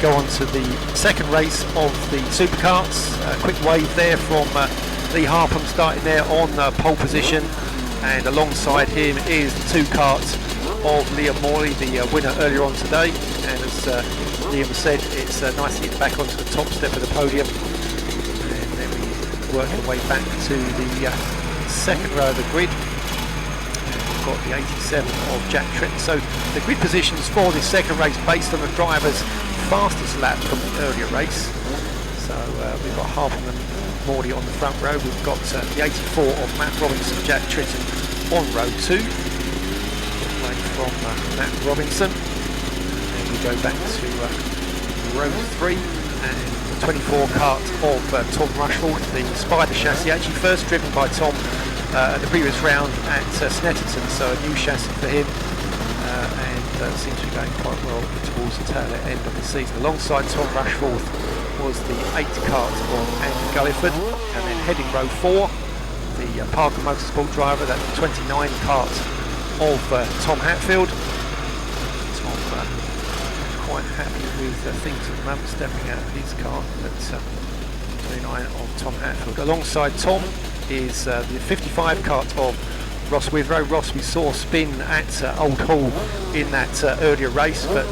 go on to the second race of the Superkarts. A quick wave there from Lee Harpham, starting there on pole position, and alongside him is the two karts of Liam Morley, the winner earlier on today. And as Liam said, it's nice to get back onto the top step of the podium, and then we work our way back to the second row of the grid. Got the 87 of Jack Tritton. So the grid positions for this second race based on the driver's fastest lap from the earlier race. So we've got Harpham and Morley on the front row. We've got the 84 of Matt Robinson, Jack Tritton on row 2, away from Matt Robinson. And we go back to row 3 and the 24 kart of Tom Rushforth, the Spider chassis, actually first driven by Tom at the previous round at Snetterton, so a new chassis for him, and seems to be going quite well towards the tail end of the season. Alongside Tom Rushforth was the 8 kart of Andy Gulliford, and then heading row 4, the Parker Motorsport driver, that's the 29 kart of Tom Hatfield. Tom quite happy with things at the moment, stepping out of his kart, but 29 of Tom Hatfield. Alongside Tom is the 55 kart of Ross Withrow. Ross we saw spin at Old Hall in that earlier race, but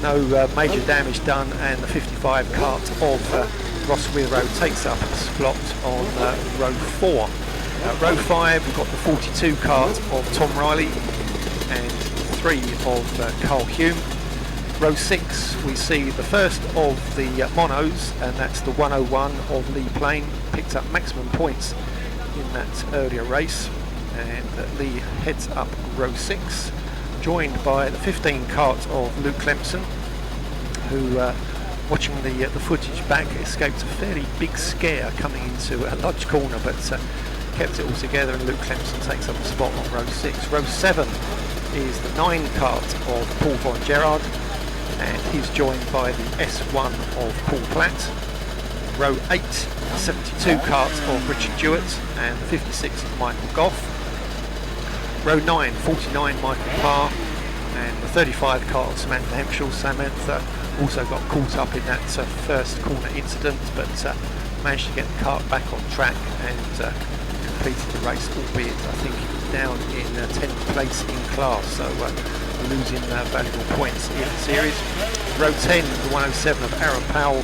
no major damage done, and the 55 kart of Ross Withrow takes up a slot on row 4. Row 5 we've got the 42 kart of Tom Riley and 3 of Carl Hume. Row 6 we see the first of the monos, and that's the 101 of Lee Plain. Picked up maximum points in that earlier race, and Lee heads up row 6, joined by the 15 kart of Luke Clemson, who watching the footage back, escaped a fairly big scare coming into a Lodge corner, but kept it all together, and Luke Clemson takes up a spot on row 6. Row 7 is the 9 kart of Paul Von Gerard, and he's joined by the S1 of Paul Platt. Row 8, the 72 kart of Richard Jewett, and the 56 of Michael Goff. Row 9, 49 Michael Parr, and the 35 kart of Samantha Hempshall. Samantha also got caught up in that first corner incident, but managed to get the kart back on track and completed the race, albeit I think it was down in 10th place in class, so losing valuable points in the series. Row 10, the 107 of Aaron Powell,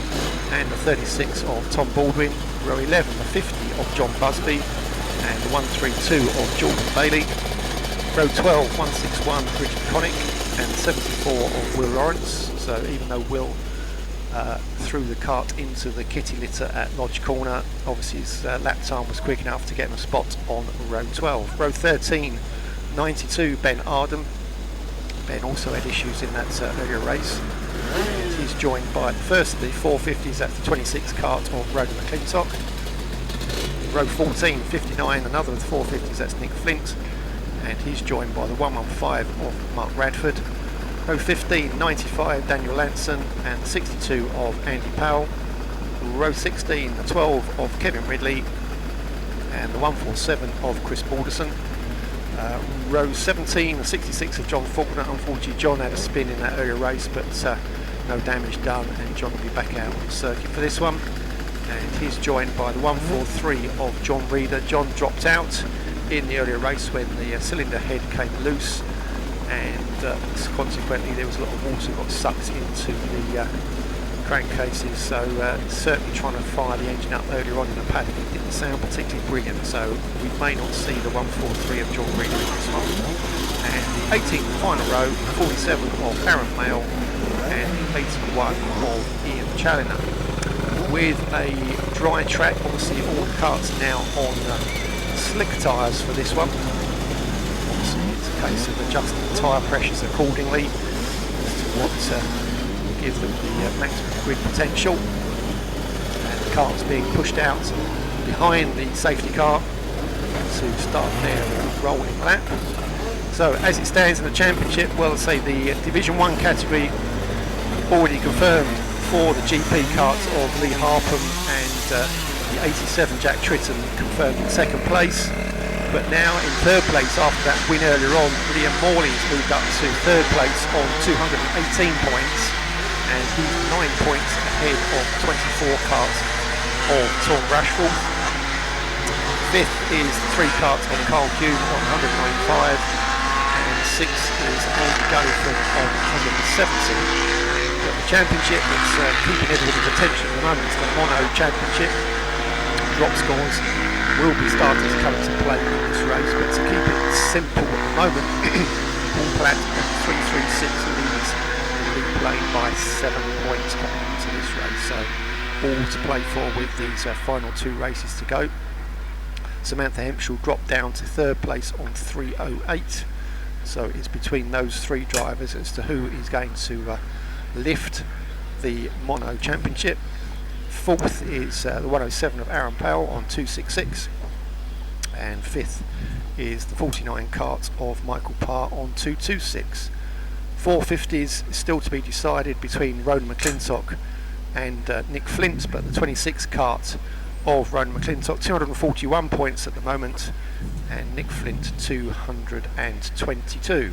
and the 36 of Tom Baldwin. Row 11, the 50 of John Busby, and the 132 of Jordan Bailey. Row 12, 161 Richard Connick, and 74 of Will Lawrence. So even though Will threw the kart into the kitty litter at Lodge Corner, obviously his lap time was quick enough to get him a spot on row 12. Row 13, 92 Ben Arden. Ben also had issues in that earlier race. And he's joined by first the 450s, that's the 26 kart of Ronan McClintock. Row 14, 59, another of the 450s, that's Nick Flint, and he's joined by the 115 of Mark Radford. Row 15, 95 Daniel Lanson, and 62 of Andy Powell. Row 16, the 12 of Kevin Ridley, and the 147 of Chris Balderson. Row 17, the 66 of John Faulkner. Unfortunately, John had a spin in that earlier race, but no damage done, and John will be back out on the circuit for this one. And he's joined by the 143 of John Reeder. John dropped out in the earlier race when the cylinder head came loose, and consequently there was a lot of water got sucked into the crankcases, so certainly trying to fire the engine up earlier on in the paddock, it didn't sound particularly brilliant, so we may not see the 143 of John Reeder in this one. And the 18th final row, 47 of Aaron Mail, and the 81 of Ian Challoner. With a dry track, obviously all the karts now on slick tyres for this one. Obviously it's a case of adjusting the tyre pressures accordingly as to what will give them the maximum grid potential. And the kart's being pushed out behind the safety car to start their rolling lap. So as it stands in the championship, well, let's say the Division 1 category already confirmed for the GP karts of Lee Harpham, and the 87 Jack Tritton confirmed in second place. But now in third place, after that win earlier on, Liam Morley has moved up to third place on 218 points, and he's 9 points ahead of 24 karts of Tom Rashford. Fifth is 3 karts on Carl Hume on 195, and sixth is Andy Galliford on 170. But the championship that's keeping everybody's attention at the moment is the Mono Championship. Drop scores will be starting to come into play in this race, but to keep it simple at the moment, Paul Platt and 336 leads the lead plane by 7 points coming into this race. So all to play for with these final 2 races to go. Samantha Hempshall dropped down to 3rd place on 308, so it's between those 3 drivers as to who is going to lift the Mono Championship. 4th is the 107 of Aaron Powell on 266, and 5th is the 49 kart of Michael Parr on 226. 450s still to be decided between Ronan McClintock and Nick Flint, but the 26 kart of Ronan McClintock 241 points at the moment, and Nick Flint 222.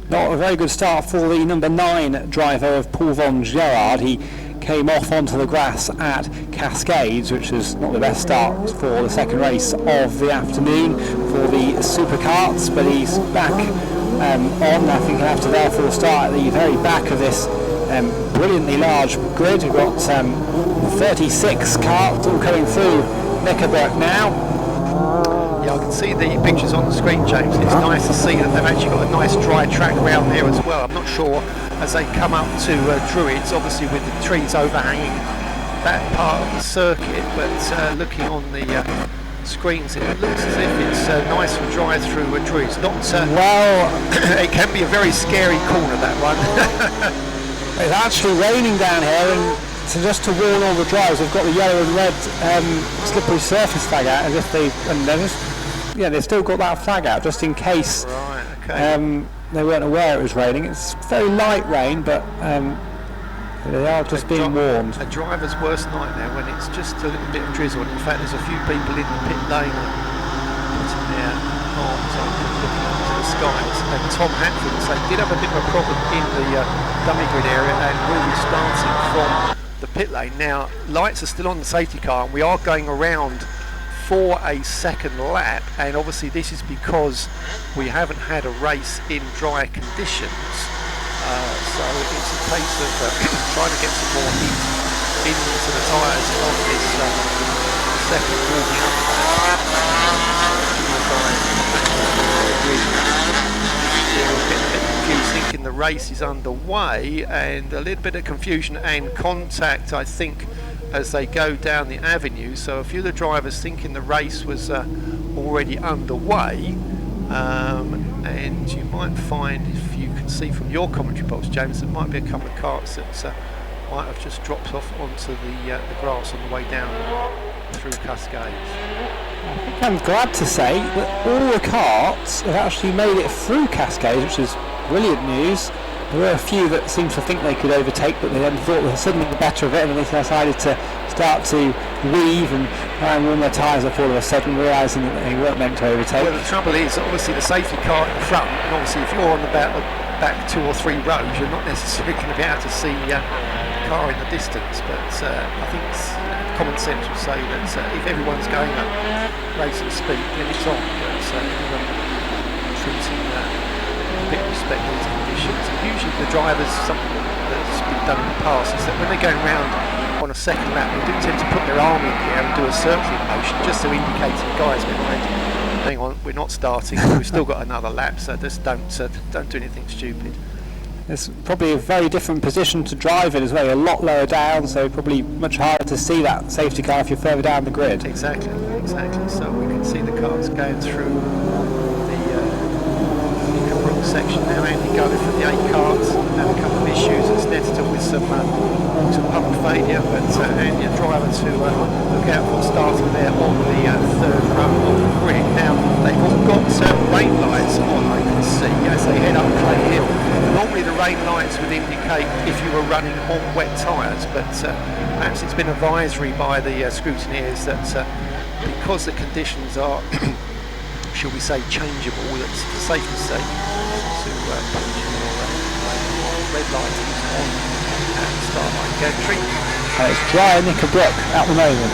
Not a very good start for the number 9 driver of Paul von Gerard. He came off onto the grass at Cascades, which was not the best start for the second race of the afternoon for the Superkarts, but he's back on. I think he'll have to therefore start at the very back of this brilliantly large grid. We've got 36 karts all coming through Neckarberg now. Yeah, I can see the pictures on the screen, James. It's nice to see that they've actually got a nice dry track around there as well. I'm not sure as they come up to Druids, obviously with the trees overhanging that part of the circuit, but looking on the screens, it looks as if it's nice and dry through Druids. Not well, it can be a very scary corner, that one. It's actually raining down here, and so just to warn all the drivers, we've got the yellow and red slippery surface flag out, as if they've still got that flag out just in case. Right, okay. They weren't aware it was raining. It's very light rain, but they are just being warned. A driver's worst nightmare when it's just a little bit of drizzle. In fact, there's a few people in the pit lane putting their arms up and looking up to the skies. And Tom Hatfield did have a bit of a problem in the dummy grid area, and will be starting from the pit lane. Now, lights are still on the safety car, and we are going around for a second lap, and obviously this is because we haven't had a race in dry conditions, so it's a case of trying to get some more heat into the tyres on this second warming up. Thinking the race is underway, and a little bit of confusion and contact, I think, as they go down the avenue. So a few of the drivers thinking the race was already underway, and you might find, if you can see from your commentary box, James, there might be a couple of karts that might have just dropped off onto the grass on the way down through Cascades. I think I'm glad to say that all the karts have actually made it through Cascades, which is brilliant news. There were a few that seemed to think they could overtake, but they then thought they were suddenly the better of it, and they decided to start to weave and warm their tyres up all of a sudden, realising that they weren't meant to overtake. Well, the trouble is, obviously, the safety car in the front, and obviously if you're on the back 2 or 3 rows, you're not necessarily going to be able to see the car in the distance, but I think common sense would say that if everyone's going at racing speed, then it's on, but everyone treating a bit of respect to these conditions. And usually the drivers, something that's been done in the past is that when they're going round on a second lap, they do tend to put their arm in the air and do a circling motion just to indicate to the guys behind, hang on, we're not starting, we've still got another lap, so just don't do anything stupid. It's probably a very different position to drive in as well, a lot lower down, so probably much harder to see that safety car if you're further down the grid. Exactly, so we can see the cars going through the section now. Andy going for the 8 karts, had a couple of issues at Snetterton with some pump failure, but Andy, a driver to look out for starting there on the 3rd row of the grid. Now they've all got rain lights on, I can see, as they head up Clay Hill. Normally the rain lights would indicate if you were running on wet tyres, but perhaps it's been advisory by the scrutineers that because the conditions are shall we say changeable, that's for safety's sake to put your red light is on at the start line gantry. And it's dry Knickerbrook at the moment.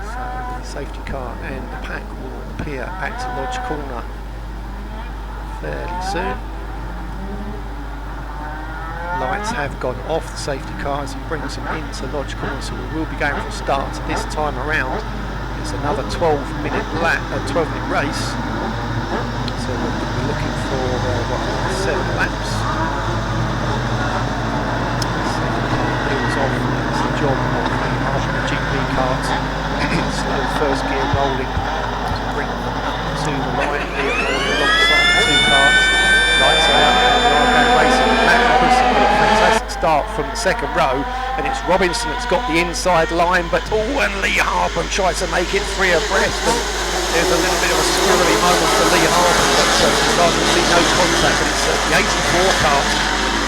So the safety car and the pack will appear at Lodge Corner fairly soon. Lights have gone off the safety car as he brings them into Lodge Corner, so we will be going from start this time around. It's another 12-minute race, so we'll be looking for 7 laps. Wheels off, that's the job of the GP cars. Slow first gear rolling to bring them up to the line here alongside the 2 cars. Lights are out, and we are going racing. Matt Robinson with a fantastic start from the second row, and it's Robinson that's got the inside line, but and Lee Harpham tries to make it 3 abreast, and there's a little bit of a squirrely moment for Lee Harpham, but starting to see no contact, and it's the 84 cart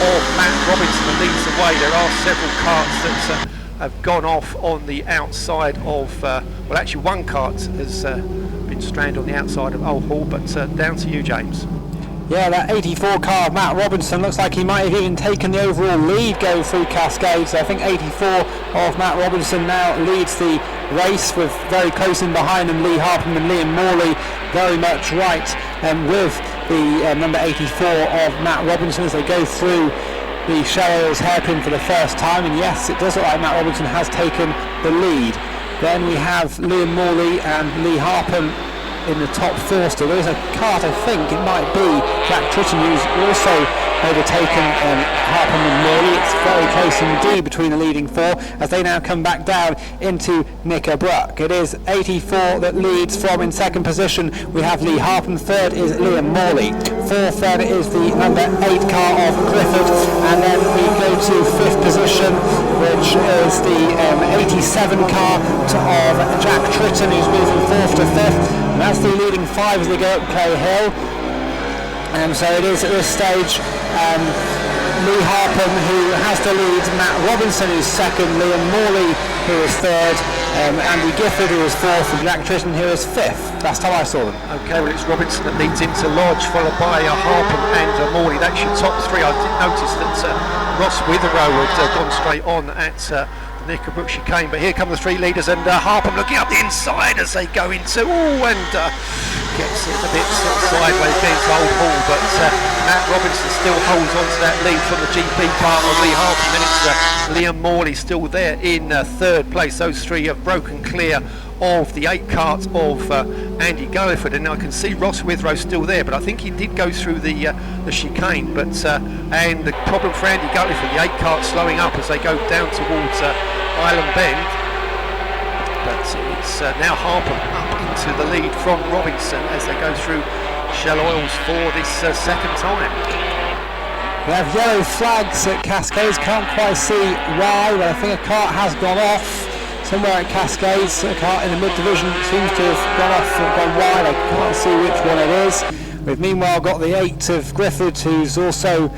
of Matt Robinson that leads the way. There are several carts that have gone off on the outside of, well actually one cart has been stranded on the outside of Old Hall, but down to you, James. Yeah, that 84 car of Matt Robinson looks like he might have even taken the overall lead going through Cascades. I think 84 of Matt Robinson now leads the race, with very close in behind him Lee Harpham and Liam Morley very much right, with the number 84 of Matt Robinson as they go through the Shell's hairpin for the first time. And yes, it does look like Matt Robinson has taken the lead. Then we have Liam Morley and Lee Harpham in the top 4 still. There is a cart, I think it might be Jack Tritton, who's also overtaken Harpham and Morley. It's very close indeed between the leading 4 as they now come back down into Knickerbrook. It is 84 that leads from in second position. We have Lee Harpham. Third is Liam Morley. Fourth then is the number 8 car of Griffith, and then we go to 5th position, which is the 87 car of Jack Tritton, who's moving 4th to 5th. And that's the leading 5 as they go up Clay Hill. So it is at this stage Lee Harpham who has to lead, Matt Robinson who's 2nd, Liam Morley who is 3rd, Andy Gifford who is 4th, and Jack Tritton who is 5th. Last time I saw them. Okay, well it's Robinson that leads into Lodge, followed by Harpham and Morley. That's your top 3. I did notice that Ross Witherow had gone straight on at Knickerbrook chicane, but here come the 3 leaders, and Harpham looking up the inside as they go into, and gets it a bit sort of sideways against Old Hall, but Matt Robinson still holds on to that lead from the GP car of Lee Harpham. Then it's Liam Morley still there in 3rd place. Those 3 have broken clear of the 8 cart of Andy Galliford, and I can see Ross Witherow still there, but I think he did go through the chicane, but and the problem for Andy Galliford, the 8 cart slowing up as they go down towards Island Bend, but it's now Harpham up into the lead from Robinson as they go through Shell Oils for this second time. We have yellow flags at Cascades, can't quite see why, but I think a cart has gone off somewhere at Cascades. A cart in the mid-division seems to have gone off and gone wide. I can't see which one it is. We've meanwhile got the 8 of Griffith, who's also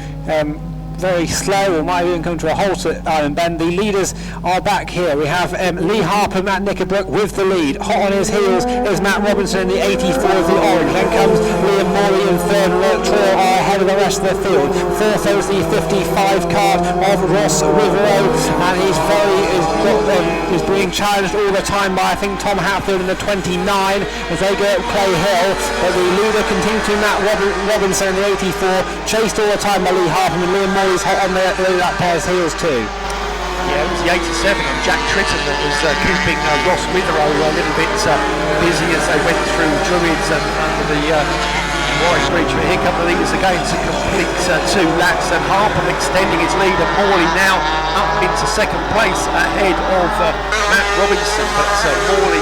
very slow, or might even come to a halt at Island Bend. The leaders are back here. We have Lee Harpham at Knickerbrook with the lead. Hot on his heels is Matt Robinson in the 84 of the orange. Then comes Liam Morley in 3rd, and Troy are ahead of the rest of the field. 4th is the 55 card of Ross Witherow, and he's being challenged all the time by, I think, Tom Hatfield in the 29 as they go up Clay Hill. But the leader continues to Matt Robinson in the 84, chased all the time by Lee Harpham, and Liam Morley's hot on that pair's heels too. Yeah, it was the 87 of Jack Tritton that was keeping Ross Witherow a little bit busy as they went through Druids and under the Warwick Bridge. But here come the leaders again to complete 2 laps, and Harpham extending his lead, and Morley now up into 2nd place ahead of Matt Robinson. But Morley,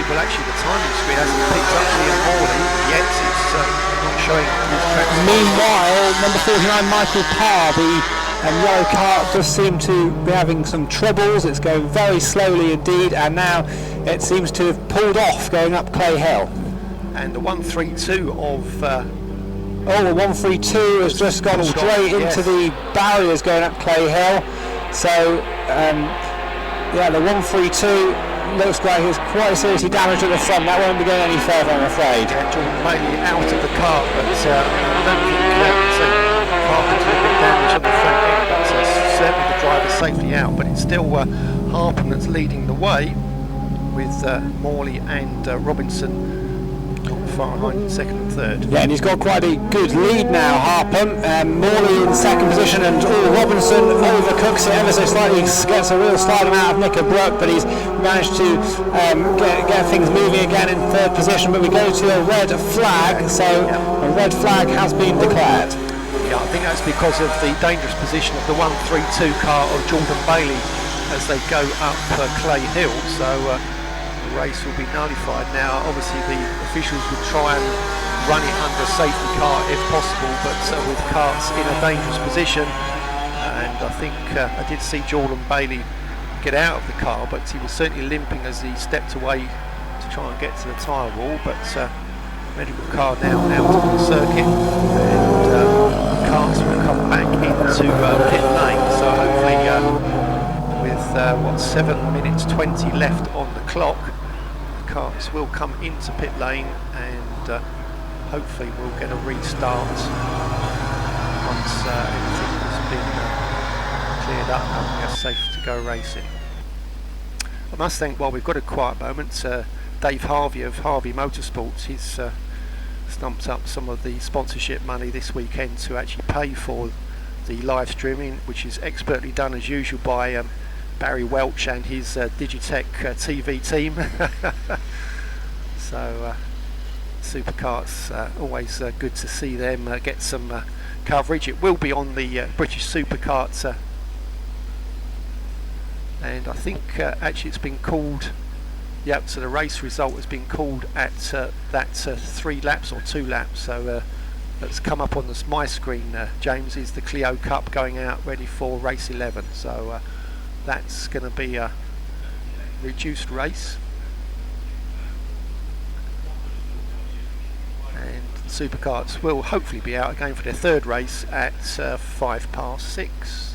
well actually the timing screen hasn't picked up Liam Morley yet. It's not showing his track. Meanwhile, number 49 Michael Parr, the yellow cart, does seem to be having some troubles. It's going very slowly indeed, and now it seems to have pulled off going up Clay Hill. And the 132 of the 132 has just gone straight into the barriers going up Clay Hill. So yeah, the 132 looks like he's quite seriously damaged at the front. That won't be going any further, I'm afraid. Yeah, Jordan Bailey out of the car, but I don't think it's a car that's a bit damaged on the front end. But certainly the driver's safely out, but it's still Harpham that's leading the way with Morley and Robinson far behind in second and third. Yeah, and he's got quite a good lead now, Harpham. Morley in second position, and Robinson overcooks it ever so slightly, gets a real slide out of Nicker Brook, but he's managed to get things moving again in third position. But we go to a red flag, so a red flag has been declared. Yeah, I think that's because of the dangerous position of the 132 car of Jordan Bailey as they go up Clay Hill, so the race will be nullified. Now obviously the officials would try and run it under a safety car if possible, but with karts in a dangerous position, and I think I did see Jordan Bailey get out of the car, but he was certainly limping as he stepped away to try and get to the tyre wall. But medical car now out on the circuit, and the karts will come back into pit lane, so hopefully with 7 minutes 20 left on the clock, the karts will come into pit lane, and hopefully we'll get a restart once everything has been cleared up and we are safe to go racing. I must think, while we've got a quiet moment, Dave Harvey of Harvey Motorsports, he's stumped up some of the sponsorship money this weekend to actually pay for the live streaming, which is expertly done as usual by Barry Welch and his Digitech TV team. So Superkarts, always good to see them get some coverage. It will be on the British Superkarts, and I think actually it's been called, yep, so the race result has been called at that 3 laps or 2 laps, so that's come up on my screen, James, is the Clio Cup going out ready for race 11, so that's going to be a reduced race, and the Superkarts will hopefully be out again for their third race at 6:05.